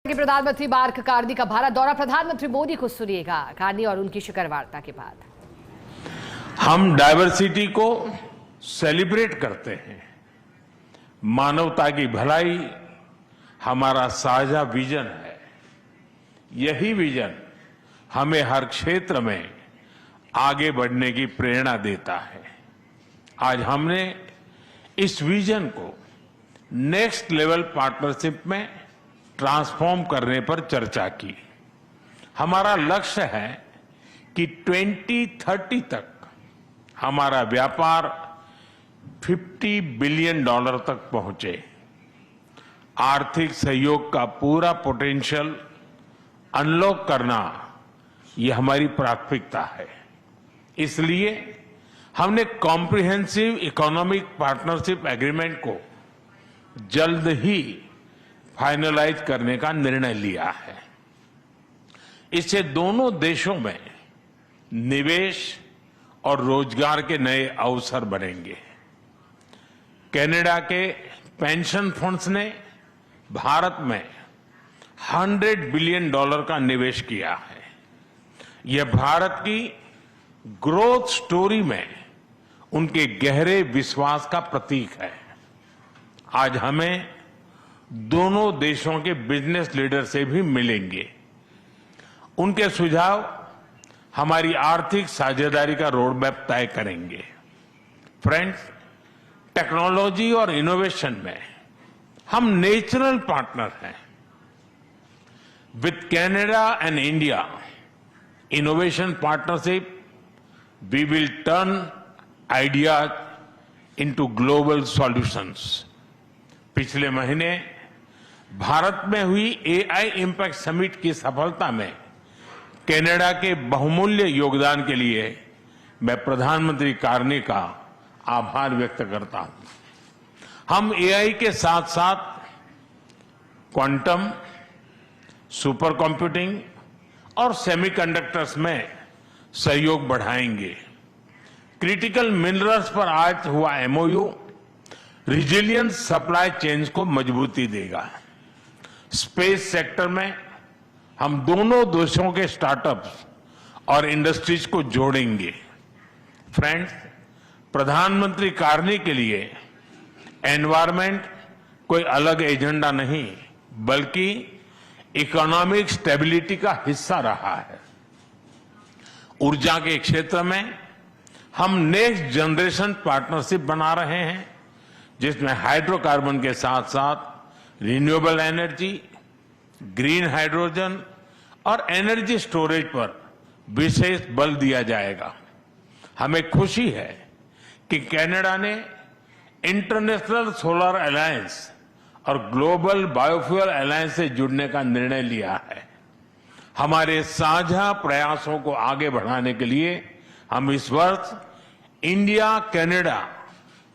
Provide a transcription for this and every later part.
प्रधानमंत्री mark Carney का भारत दौरा। प्रधानमंत्री मोदी को सुनिएगा कार्नी और उनकी शिखर वार्ता के बाद। हम डायवर्सिटी को सेलिब्रेट करते हैं। मानवता की भलाई हमारा साझा विजन है। यही विजन हमें हर क्षेत्र में आगे बढ़ने की प्रेरणा देता है। आज हमने इस विजन को नेक्स्ट लेवल पार्टनरशिप में ट्रांसफॉर्म करने पर चर्चा की। हमारा लक्ष्य है कि 2030 तक हमारा व्यापार $50 बिलियन तक पहुंचे। आर्थिक सहयोग का पूरा पोटेंशियल अनलॉक करना यह हमारी प्राथमिकता है। इसलिए हमने कॉम्प्रिहेंसिव इकोनॉमिक पार्टनरशिप एग्रीमेंट को जल्द ही फाइनलाइज करने का निर्णय लिया है। इससे दोनों देशों में निवेश और रोजगार के नए अवसर बनेंगे। कनाडा के पेंशन फंड्स ने भारत में $100 बिलियन का निवेश किया है। यह भारत की ग्रोथ स्टोरी में उनके गहरे विश्वास का प्रतीक है। आज हमें दोनों देशों के बिजनेस लीडर से भी मिलेंगे। उनके सुझाव हमारी आर्थिक साझेदारी का रोडमैप तय करेंगे। फ्रेंड्स, टेक्नोलॉजी और इनोवेशन में हम नेचुरल पार्टनर हैं। With Canada and India innovation partnership we will turn ideas into global solutions. पिछले महीने भारत में हुई एआई इम्पैक्ट समिट की सफलता में कनाडा के बहुमूल्य योगदान के लिए मैं प्रधानमंत्री कार्नी का आभार व्यक्त करता हूं। हम एआई के साथ साथ क्वांटम, सुपर कंप्यूटिंग और सेमीकंडक्टर्स में सहयोग बढ़ाएंगे। क्रिटिकल मिनरल्स पर आज हुआ एमओयू रिजिलियंट सप्लाई चेन्स को मजबूती देगा। स्पेस सेक्टर में हम दोनों देशों के स्टार्टअप्स और इंडस्ट्रीज को जोड़ेंगे। फ्रेंड्स, प्रधानमंत्री कार्नी के लिए एनवायरमेंट कोई अलग एजेंडा नहीं, बल्कि इकोनॉमिक स्टेबिलिटी का हिस्सा रहा है। ऊर्जा के क्षेत्र में हम नेक्स्ट जनरेशन पार्टनरशिप बना रहे हैं, जिसमें हाइड्रोकार्बन के साथ साथ रिन्यूएबल एनर्जी, ग्रीन हाइड्रोजन और एनर्जी स्टोरेज पर विशेष बल दिया जाएगा। हमें खुशी है कि कनाडा ने इंटरनेशनल सोलर अलायंस और ग्लोबल बायोफ्यूल अलायंस से जुड़ने का निर्णय लिया है। हमारे साझा प्रयासों को आगे बढ़ाने के लिए हम इस वर्ष India Canada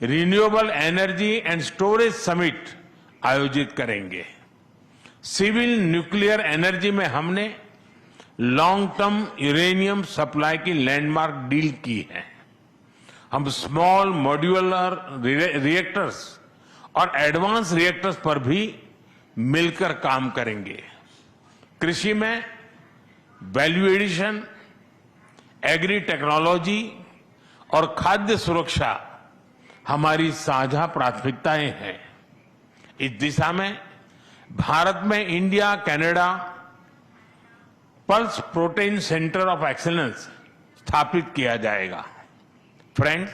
renewable energy and storage summit आयोजित करेंगे। सिविल न्यूक्लियर एनर्जी में हमने लॉन्ग टर्म यूरेनियम सप्लाई की लैंडमार्क डील की है। हम स्मॉल मॉड्यूलर रिएक्टर्स और एडवांस रिएक्टर्स पर भी मिलकर काम करेंगे। कृषि में वैल्यू एडिशन, एग्री टेक्नोलॉजी और खाद्य सुरक्षा हमारी साझा प्राथमिकताएं हैं। इस दिशा में भारत में India Canada pulse protein centre of excellence स्थापित किया जाएगा। फ्रेंड्स,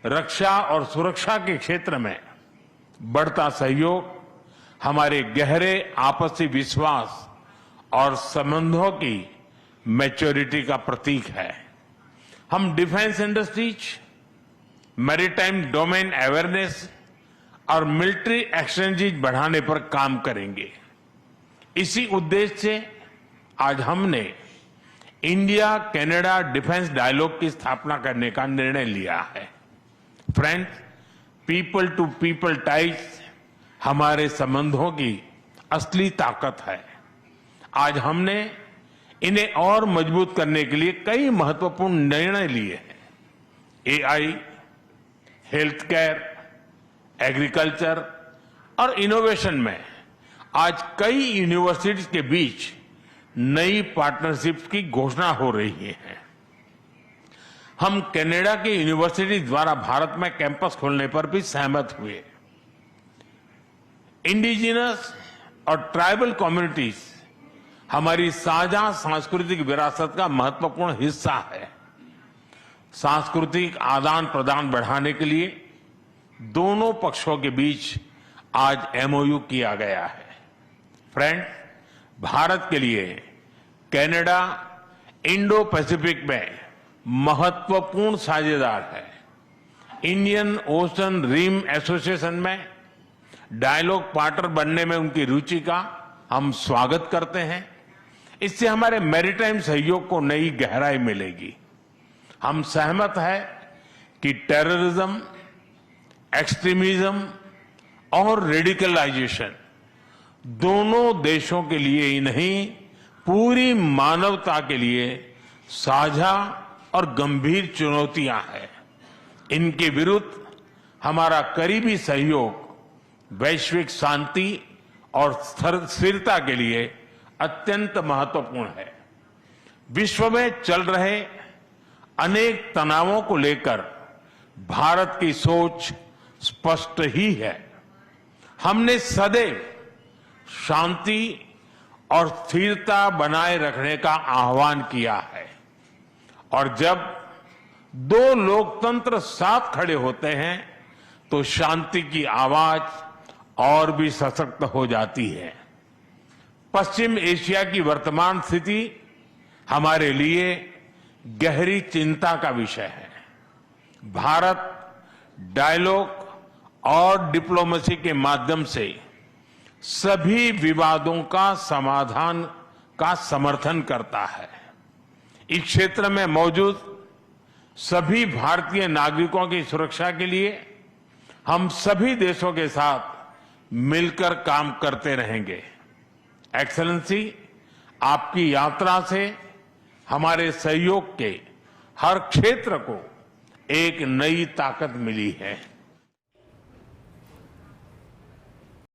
रक्षा और सुरक्षा के क्षेत्र में बढ़ता सहयोग हमारे गहरे आपसी विश्वास और संबंधों की मैच्योरिटी का प्रतीक है। हम defence industries, maritime domain awareness और मिलिट्री एक्सचेंजेज बढ़ाने पर काम करेंगे। इसी उद्देश्य से आज हमने इंडिया कनाडा डिफेंस डायलॉग की स्थापना करने का निर्णय लिया है। Friends, people to people ties हमारे संबंधों की असली ताकत है। आज हमने इन्हें और मजबूत करने के लिए कई महत्वपूर्ण निर्णय लिए हैं। एआई, हेल्थ केयर, एग्रीकल्चर और इनोवेशन में आज कई यूनिवर्सिटीज के बीच नई पार्टनरशिप की घोषणा हो रही है। हम कनाडा की यूनिवर्सिटी द्वारा भारत में कैंपस खोलने पर भी सहमत हुए। इंडिजिनस और ट्राइबल कम्युनिटीज हमारी साझा सांस्कृतिक विरासत का महत्वपूर्ण हिस्सा है। सांस्कृतिक आदान प्रदान बढ़ाने के लिए दोनों पक्षों के बीच आज एमओयू किया गया है। फ्रेंड, भारत के लिए कनाडा इंडो पैसिफिक में महत्वपूर्ण साझेदार है। इंडियन ओशन रिम एसोसिएशन में डायलॉग पार्टनर बनने में उनकी रुचि का हम स्वागत करते हैं। इससे हमारे मैरीटाइम सहयोग को नई गहराई मिलेगी। हम सहमत हैं कि टेररिज्म, एक्सट्रीमिज्म और रेडिकलाइजेशन दोनों देशों के लिए ही नहीं, पूरी मानवता के लिए साझा और गंभीर चुनौतियां हैं। इनके विरुद्ध हमारा करीबी सहयोग वैश्विक शांति और स्थिरता के लिए अत्यंत महत्वपूर्ण है। विश्व में चल रहे अनेक तनावों को लेकर भारत की सोच स्पष्ट ही है। हमने सदैव शांति और स्थिरता बनाए रखने का आह्वान किया है, और जब दो लोकतंत्र साथ खड़े होते हैं तो शांति की आवाज और भी सशक्त हो जाती है। पश्चिम एशिया की वर्तमान स्थिति हमारे लिए गहरी चिंता का विषय है। भारत डायलॉग और डिप्लोमेसी के माध्यम से सभी विवादों का समाधान का समर्थन करता है। इस क्षेत्र में मौजूद सभी भारतीय नागरिकों की सुरक्षा के लिए हम सभी देशों के साथ मिलकर काम करते रहेंगे। एक्सेलेंसी, आपकी यात्रा से हमारे सहयोग के हर क्षेत्र को एक नई ताकत मिली है।